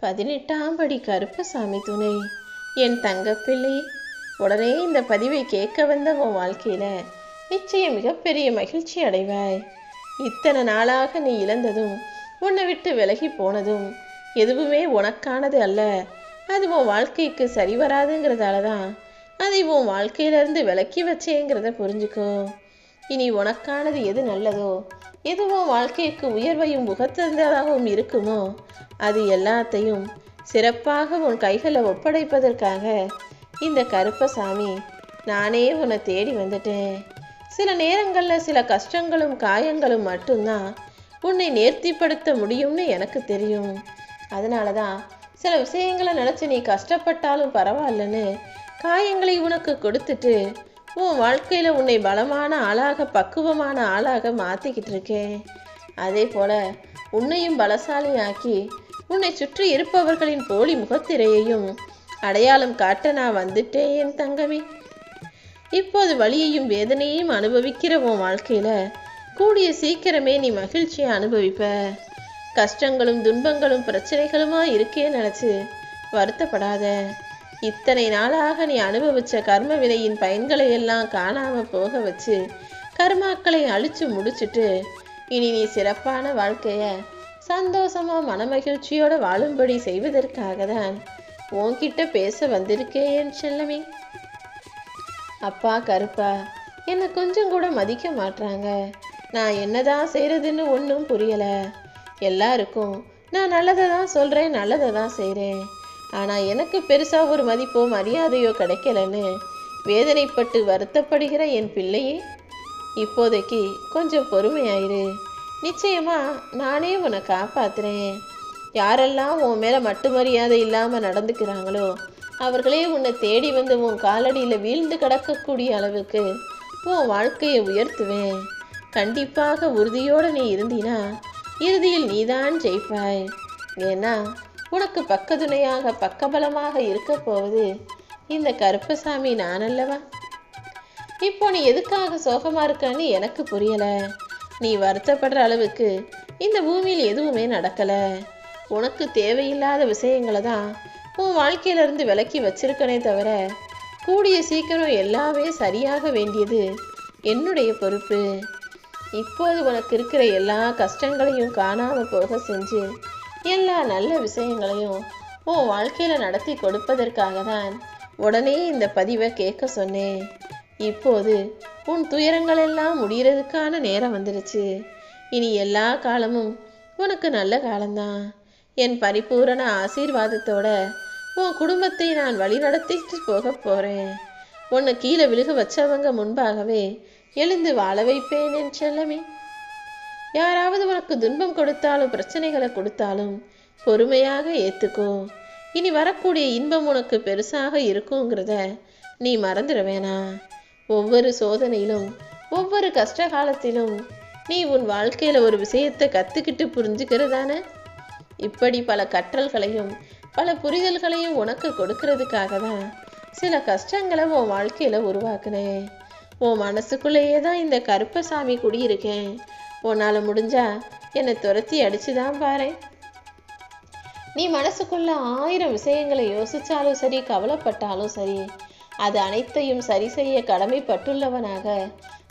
18ஆம் படி கருப்பசாமி துணை. என் தங்கப்பிள்ளை, உடனே இந்த பதிவை கேட்க வந்த உன் வாழ்க்கையில நிச்சயம் மிகப்பெரிய மகிழ்ச்சி அடைவாய். இத்தனை நாளாக நீ இழந்ததும் உன்னை விட்டு விலகி போனதும் எதுவுமே உனக்கானது அல்ல. அது உன் வாழ்க்கைக்கு சரி வராதுங்கிறதால தான் அதை உன் வாழ்க்கையிலிருந்து விலக்கி வச்சேங்கிறத புரிஞ்சுக்கோ. இனி உனக்கானது எது நல்லதோ, எது உன் வாழ்க்கைக்கு உயர்வையும் உகத்ததாகவும் இருக்குமோ அது எல்லாத்தையும் சிறப்பாக உன் கைகளை ஒப்படைப்பதற்காக இந்த கருப்பசாமி நானே உன்னை தேடி வந்துட்டேன். சில நேரங்களில் சில கஷ்டங்களும் காயங்களும் மட்டும்தான் உன்னை நேர்த்திப்படுத்த முடியும்னு எனக்கு தெரியும். அதனால தான் சில விஷயங்களை நினச்சி நீ கஷ்டப்பட்டாலும் பரவாயில்லன்னு காயங்களை உனக்கு கொடுத்துட்டு உன் வாழ்க்கையில் உன்னை பலமான ஆளாக, பக்குவமான ஆளாக மாற்றிக்கிட்டு இருக்கேன். அதே போல் உன்னையும் பலசாலியாக்கி உன்னை சுற்றி இருப்பவர்களின் போலி முகத்திரையையும் அடையாளம் காட்ட நான் வந்துட்டேன் என் தங்கமே. இப்போது வலியையும் வேதனையையும் அனுபவிக்கிற உன் வாழ்க்கையில் கூடிய சீக்கிரமே நீ மகிழ்ச்சியை அனுபவிப்ப. கஷ்டங்களும் துன்பங்களும் பிரச்சனைகளுமா இருக்கேன்னு நினச்சி வருத்தப்படாத. இத்தனை நாளாக நீ அனுபவித்த கர்ம வினையின் பயன்களை எல்லாம் காணாமல் போக வச்சு கர்மாக்களை அழிச்சு முடிச்சுட்டு இனி நீ சிறப்பான வாழ்க்கையை சந்தோஷமா மனமகிழ்ச்சியோட வாழும்படி செய்வதற்காக தான் உன்கிட்ட பேச வந்திருக்கேன் என் செல்லமே. அப்பா கருப்பா என்னை கொஞ்சம் கூட மதிக்க மாட்டாங்க. நான் என்னதான் செய்யறதுன்னு ஒன்றும் புரியலை. எல்லாருக்கும் நான் நல்லதை தான் சொல்கிறேன், நல்லதை தான் செய்கிறேன். ஆனால் எனக்கு பெருசாக ஒரு மதிப்போ மரியாதையோ கிடைக்கலன்னு வேதனைப்பட்டு வருத்தப்படுகிற என் பிள்ளையே, இப்போதைக்கு கொஞ்சம் பொறுமையாயிரு. நிச்சயமா நானே உன்னை காப்பாத்துறேன். யாரெல்லாம் உன் மேலே மட்டு மரியாதை இல்லாமல் நடந்துக்கிறாங்களோ அவர்களே உன்னை தேடி வந்து உன் காலடியில் வீழ்ந்து கிடக்கக்கூடிய அளவுக்கு உன் வாழ்க்கையை உயர்த்துவேன். கண்டிப்பாக உறுதியோடு நீ இருந்தினா இறுதியில் நீதான் ஜெயிப்பாய். ஏன்னா உனக்கு பக்கத்துணையாக பக்கபலமாக இருக்க போவது இந்த கருப்பசாமி நான் அல்லவா. இப்போ நீ எதுக்காக சோகமாக இருக்கன்னு எனக்கு புரியலை. நீ வருத்தப்படுற அளவுக்கு இந்த பூமியில் எதுவுமே நடக்கலை. உனக்கு தேவையில்லாத விஷயங்களை தான் உன் வாழ்க்கையிலிருந்து விலக்கி வச்சிருக்கனே தவிர கூடிய சீக்கிரம் எல்லாமே சரியாக வேண்டியது என்னுடைய பொறுப்பு. இப்போது உனக்கு இருக்கிற எல்லா கஷ்டங்களையும் காணாமல் போக செஞ்சு எல்லா நல்ல விஷயங்களையும் உன் வாழ்க்கையில் நடத்தி கொடுப்பதற்காக தான் உடனே இந்த பதிவை கேட்க சொன்னேன். இப்போது உன் துயரங்கள் எல்லாம் முடிகிறதுக்கான நேரம் வந்துடுச்சு. இனி எல்லா காலமும் உனக்கு நல்ல காலம்தான். என் பரிபூரண ஆசீர்வாதத்தோட உன் குடும்பத்தை நான் வழி நடத்திட்டு போக போகிறேன். உன்னை கீழே விழுக வச்சவங்க முன்பாகவே எழுந்து வாழ வைப்பேன் என் செல்லமே. யாராவது உனக்கு துன்பம் கொடுத்தாலும் பிரச்சனைகளை கொடுத்தாலும் பொறுமையாக ஏற்றுக்கோ. இனி வரக்கூடிய இன்பம் உனக்கு பெருசாக இருக்குங்கிறத நீ மறந்துட வேணாம். ஒவ்வொரு சோதனையிலும் ஒவ்வொரு கஷ்ட காலத்திலும் நீ உன் வாழ்க்கையில் ஒரு விஷயத்தை கற்றுக்கிட்டு புரிஞ்சுக்கிறதானே. இப்படி பல கற்றல்களையும் பல புரிதல்களையும் உனக்கு கொடுக்கறதுக்காக தான் சில கஷ்டங்களை உன் வாழ்க்கையில் உருவாக்குனேன். உன் மனசுக்குள்ளேயே தான் இந்த கருப்பசாமி குடியிருக்கேன். உன்னால் முடிஞ்சா என்னை துரத்தி அடிச்சுதான் பாரு. நீ மனசுக்குள்ள 1000 விஷயங்களை யோசிச்சாலும் சரி, கவலைப்பட்டாலும் சரி, அது அனைத்தையும் சரி செய்ய கடமைப்பட்டுள்ளவனாக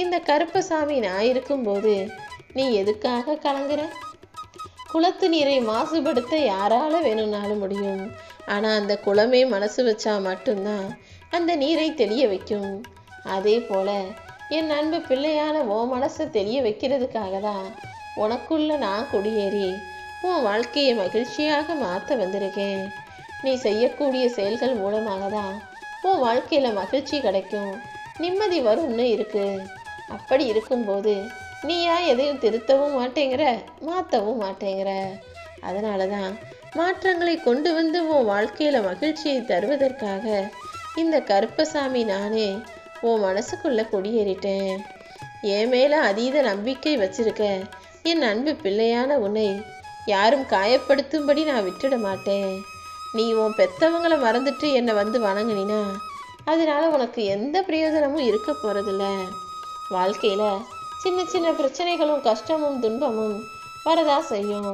இந்த கருப்பசாமி நான் இருக்கும்போது நீ எதுக்காக கலங்குற? குளத்து நீரை மாசுபடுத்த யாரால வேணும்னாலும் முடியும். ஆனால் அந்த குளமே மனசு வச்சா மட்டும்தான் அந்த நீரை தெளிய வைக்கும். அதே போல என் அன்பு பிள்ளையான உன் மனசை தெளிய வைக்கிறதுக்காக தான் உனக்குள்ள நான் குடியேறி உன் வாழ்க்கையை மகிழ்ச்சியாக மாற்ற வந்திருக்கேன். நீ செய்யக்கூடிய செயல்கள் மூலமாக தான் உன் வாழ்க்கையில் மகிழ்ச்சி கிடைக்கும், நிம்மதி வரும்னு இருக்கு. அப்படி இருக்கும்போது நீயா எதையும் திருத்தவும் மாட்டேங்கிற, மாற்றவும் மாட்டேங்கிற. அதனால தான் மாற்றங்களை கொண்டு வந்து உன் வாழ்க்கையில் மகிழ்ச்சியை தருவதற்காக இந்த கருப்பசாமி நானே உன் மனசுக்குள்ளே குடியேறிட்டேன். என் மேலே அதீத நம்பிக்கை வச்சிருக்க என் அன்பு பிள்ளையான உன்னை யாரும் காயப்படுத்தும்படி நான் விட்டுட மாட்டேன். நீ உன் பெத்தவங்களை மறந்துட்டு என்னை வந்து வணங்கினா அதனால உனக்கு எந்த பிரயோஜனமும் இருக்க போகிறதில்ல. வாழ்க்கையில் சின்ன சின்ன பிரச்சனைகளும் கஷ்டமும் துன்பமும் வரதா செய்யும்.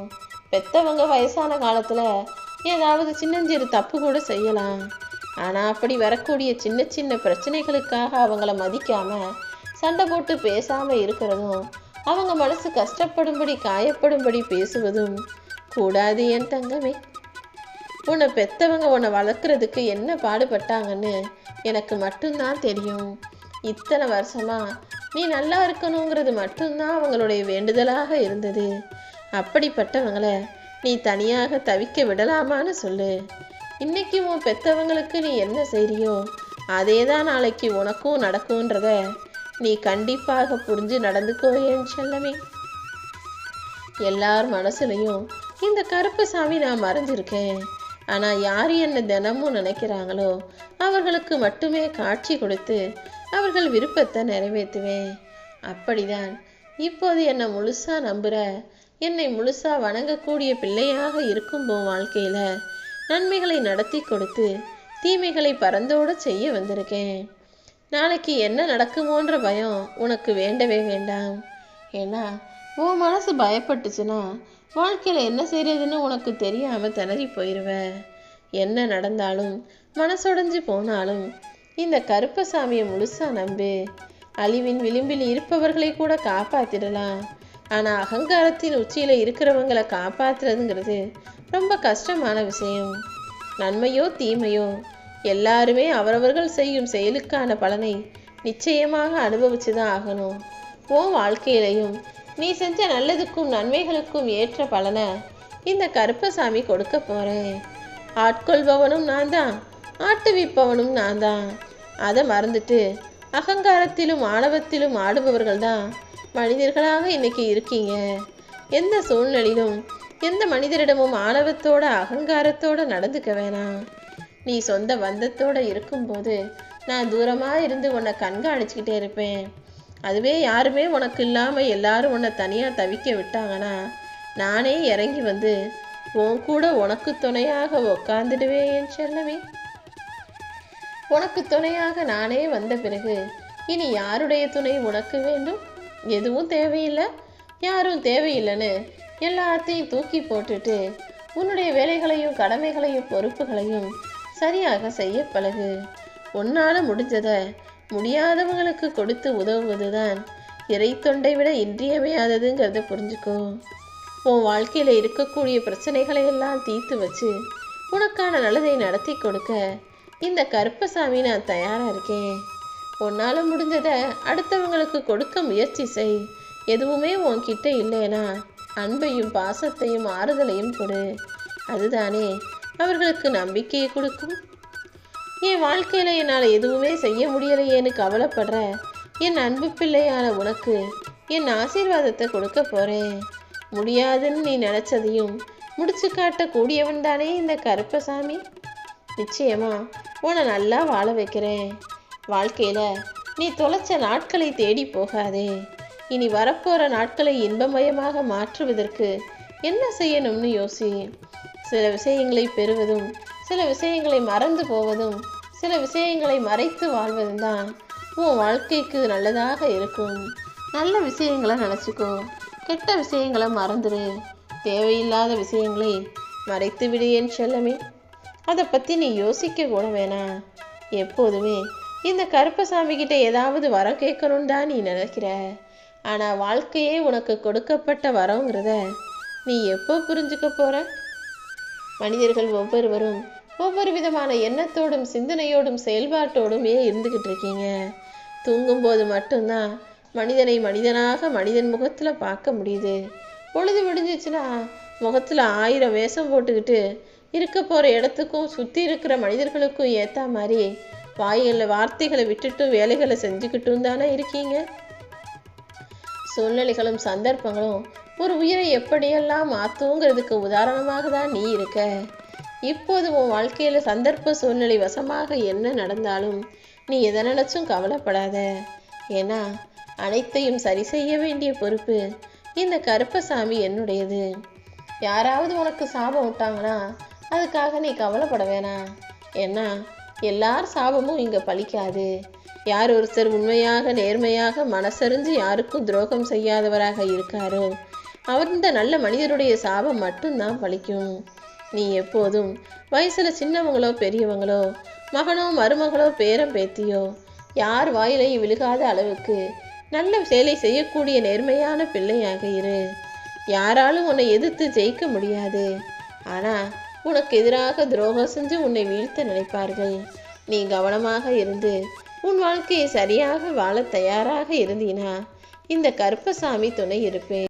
பெத்தவங்க வயசான காலத்தில் ஏதாவது சின்னஞ்சிறு தப்பு கூட செய்யலாம். ஆனால் அப்படி வரக்கூடிய சின்ன சின்ன பிரச்சனைகளுக்காக அவங்கள மதிக்காம சண்டை போட்டு பேசாமல் இருக்கிறதும், அவங்க மனசு கஷ்டப்படும்படி காயப்படும்படி பேசுவதும் கூடாது என் தங்கமே. உன்னை பெத்தவங்க உன்னை வளர்க்குறதுக்கு என்ன பாடுபட்டாங்கன்னு எனக்கு மட்டும்தான் தெரியும். இத்தனை வருஷமா நீ நல்லா இருக்கணுங்கிறது மட்டும்தான் அவங்களுடைய வேண்டுதலாக இருந்தது. அப்படிப்பட்டவங்களை நீ தனியாக தவிக்க விடலாமான்னு சொல்லு. இன்னைக்கு உன் பெத்தவங்களுக்கு நீ என்ன செய்றியோ அதே தான் நாளைக்கு உனக்கும் நடக்கும்ன்றத நீ கண்டிப்பாக புரிஞ்சு நடந்துக்கோ என் செல்லமே. எல்லார் மனசுலையும் இந்த கருப்பசாமி நான் மறைஞ்சிருக்கேன். ஆனால் யார் என்ன தினமும் நினைக்கிறாங்களோ அவர்களுக்கு மட்டுமே காட்சி கொடுத்து அவர்கள் விருப்பத்தை நிறைவேற்றுவேன். அப்படிதான் இப்போது என்னை முழுசாக நம்புகிற, என்னை முழுசாக வணங்கக்கூடிய பிள்ளையாக இருக்கும் உன் வாழ்க்கையில் நன்மைகளை நடத்தி கொடுத்து தீமைகளை பறந்தோடு செய்ய வந்திருக்கேன். நாளைக்கு என்ன நடக்குமோன்ற பயம் உனக்கு வேண்டவே வேண்டாம். ஏன்னா உன் மனசு பயப்பட்டுச்சுன்னா வாழ்க்கையில் என்ன செய்யறதுன்னு உனக்கு தெரியாமல் திணறி போயிடுவ. என்ன நடந்தாலும் மனசுடைஞ்சு போனாலும் இந்த கருப்பசாமியை முழுசாக நம்பு. அழிவின் விளிம்பில் இருப்பவர்களை கூட காப்பாற்றிடலாம். ஆனால் அகங்காரத்தின் உச்சியில் இருக்கிறவங்களை காப்பாற்றுறதுங்கிறது ரொம்ப கஷ்டமான விஷயம். நன்மையோ தீமையோ எல்லாருமே அவரவர்கள் செய்யும் செயலுக்கான பலனை நிச்சயமாக அனுபவிச்சு தான் ஆகணும். உன் வாழ்க்கையிலையும் நீ செஞ்ச நல்லதுக்கும் நன்மைகளுக்கும் ஏற்ற பலனை இந்த கருப்பசாமி கொடுக்க போகிறேன். ஆட்கொள்பவனும் நான் தான், ஆட்டுவிப்பவனும் நான் தான். அதை மறந்துட்டு அகங்காரத்திலும் ஆணவத்திலும் ஆடுபவர்கள் தான் மனிதர்களாக இன்னைக்கு இருக்கீங்க. எந்த சூழ்நிலையிலும் எந்த மனிதரிடமும் ஆணவத்தோட அகங்காரத்தோட நடந்துக்க வேணாம். நீ சொந்த பந்தத்தோடு இருக்கும்போது நான் தூரமாக இருந்து உன்னை கண்காணிச்சுக்கிட்டே இருப்பேன். அதுவே யாருமே உனக்கு இல்லாமல் எல்லாரும் உன்னை தனியாக தவிக்க விட்டாங்கன்னா நானே இறங்கி வந்து உன் கூட உனக்கு துணையாக உக்காந்துடுவேன் என் செல்லமே. உனக்கு துணையாக நானே வந்த பிறகு இனி யாருடைய துணை உனக்கு வேண்டும்? எதுவும் தேவையில்லை, யாரும் தேவையில்லைன்னு எல்லாத்தையும் தூக்கி போட்டுட்டு உன்னுடைய வேலைகளையும் கடமைகளையும் பொறுப்புகளையும் சரியாக செய்ய பழகு. உன்னால் முடிஞ்சதை முடியாதவங்களுக்கு கொடுத்து உதவுவது தான் இறை தொண்டை விட இன்றியமையாததுங்கிறத புரிஞ்சுக்கோ. உன் வாழ்க்கையில் இருக்கக்கூடிய பிரச்சனைகளை எல்லாம் தீர்த்து வச்சு உனக்கான நல்லதை நடத்தி கொடுக்க இந்த கருப்பசாமி நான் தயாராக இருக்கேன். உன்னால் முடிஞ்சதை அடுத்தவங்களுக்கு கொடுக்க முயற்சி செய். எதுவுமே உன்கிட்ட இல்லைனா அன்பையும் பாசத்தையும் ஆறுதலையும் கொடு. அதுதானே அவர்களுக்கு நம்பிக்கையை கொடுக்கும். என் வாழ்க்கையில் என்னால் எதுவுமே செய்ய முடியலையேன்னு கவலைப்படுற என் அன்பு பிள்ளையான உனக்கு என் ஆசீர்வாதத்தை கொடுக்க போகிறேன். முடியாதுன்னு நீ நினச்சதையும் முடிச்சு காட்டக்கூடியவன் தானே இந்த கருப்பசாமி. நிச்சயமா உன்னை நல்லா வாழ வைக்கிறேன். வாழ்க்கையில் நீ தொலைச்ச நாட்களை தேடி போகாதே. இனி வரப்போகிற நாட்களை இன்பமயமாக மாற்றுவதற்கு என்ன செய்யணும்னு யோசி. சில விஷயங்களை பெறுவதும் சில விஷயங்களை மறந்து போவதும் சில விஷயங்களை மறைத்து வாழ்வதும் தான் உன் வாழ்க்கைக்கு நல்லதாக இருக்கும். நல்ல விஷயங்களை நினச்சிக்கோ, கெட்ட விஷயங்களை மறந்துடு. தேவையில்லாத விஷயங்களை மறைத்து விடு என் செல்லமே. அதை பற்றி நீ யோசிக்க கூட வேணாம். எப்போதுமே இந்த கருப்பசாமி கிட்ட ஏதாவது வரம் கேட்கணுன்னு தான் நீ நினைக்கிற. ஆனால் வாழ்க்கையே உனக்கு கொடுக்கப்பட்ட வரங்கிறத நீ எப்போ புரிஞ்சுக்க போற? மனிதர்கள் ஒவ்வொருவரும் ஒவ்வொரு விதமான எண்ணத்தோடும் சிந்தனையோடும் செயல்பாட்டோடும் இருந்துக்கிட்டு இருக்கீங்க. தூங்கும்போது மட்டும்தான் மனிதனை மனிதனாக மனிதன் முகத்தில் பார்க்க முடியுது. பொழுது விடிஞ்சிச்சுன்னா முகத்தில் 1000 வேஷம் போட்டுக்கிட்டு இருக்க போகிற இடத்துக்கும் சுற்றி இருக்கிற மனிதர்களுக்கும் ஏற்ற மாதிரி வாய்களில் வார்த்தைகளை விட்டுட்டும் வேலைகளை செஞ்சுக்கிட்டும் தானே இருக்கீங்க. சூழ்நிலைகளும் சந்தர்ப்பங்களும் ஒரு உயிரை எப்படியெல்லாம் மாற்றுங்கிறதுக்கு உதாரணமாக தான் நீ இருக்க. இப்போது உன் வாழ்க்கையில் சந்தர்ப்ப சூழ்நிலை வசமாக என்ன நடந்தாலும் நீ எதை நினச்சும் கவலைப்படாத. ஏன்னா அனைத்தையும் சரி செய்ய வேண்டிய பொறுப்பு இந்த கருப்பசாமி என்னுடையது. யாராவது உனக்கு சாபம் விட்டாங்கன்னா அதுக்காக நீ கவலைப்பட வேணாம். ஏன்னா எல்லார் சாபமும் இங்கே பலிக்காது. யார் ஒருத்தர் உண்மையாக நேர்மையாக மனசறிஞ்சு யாருக்கும் துரோகம் செய்யாதவராக இருக்காரோ அவர் இந்த நல்ல மனிதருடைய சாபம் மட்டும்தான் பலிக்கும். நீ எப்போதும் வயசுல சின்னவங்களோ பெரியவங்களோ, மகனோ மருமகளோ பேரம் பேத்தியோ யார் வாயிலையும் விழுகாத அளவுக்கு நல்ல வேலை செய்யக்கூடிய நேர்மையான பிள்ளையாக இரு. யாராலும் உன்னை எதிர்த்து ஜெயிக்க முடியாது. ஆனா உனக்கு எதிராக துரோகம் செஞ்சு உன்னை வீழ்த்த நினைப்பார்கள். நீ கவனமாக இருந்து உன் வாழ்க்கையை சரியாக வாழ தயாராக இருந்தீனா இந்த கருப்பசாமி துணை இருப்பேன்.